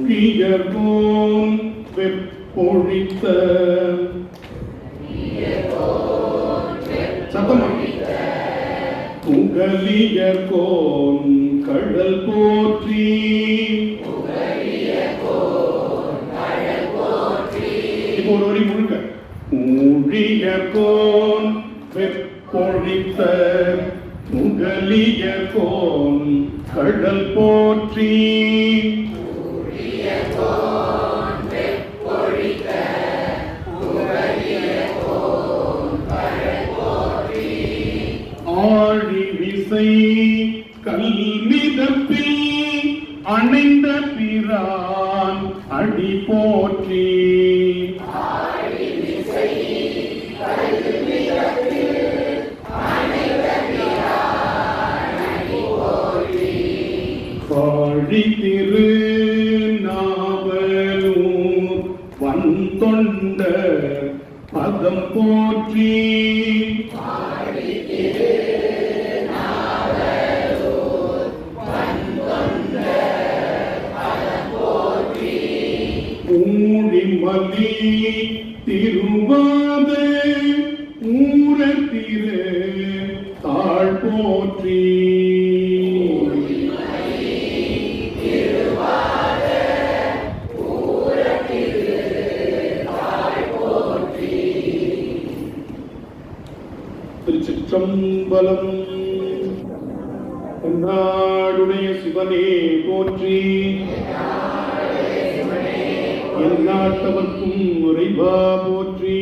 ஊழியர்கோன் வெப்பொழித்த புகலியர்கோன் கடல் போற்றி இப்போ ஒரு வரி முழுக்க ஊழியர்கோன் வெப்பொழித்த புகலியர்கோன் கடல் போற்றி ஆழி விசை கல்மிதப்பில் அணைந்த பிரான் அடி போற்றி பாழி திரு நாவலூர் வந்தொண்ட பதம் போற்றி ஊழிமலி திருவாத ஊரத்திரு தாழ் போற்றி திருச்சிற்றம்பலம். எந்நாடுடைய சிவனே போற்றி, எந்நாட்டவர்க்கும் இறைவா போற்றி.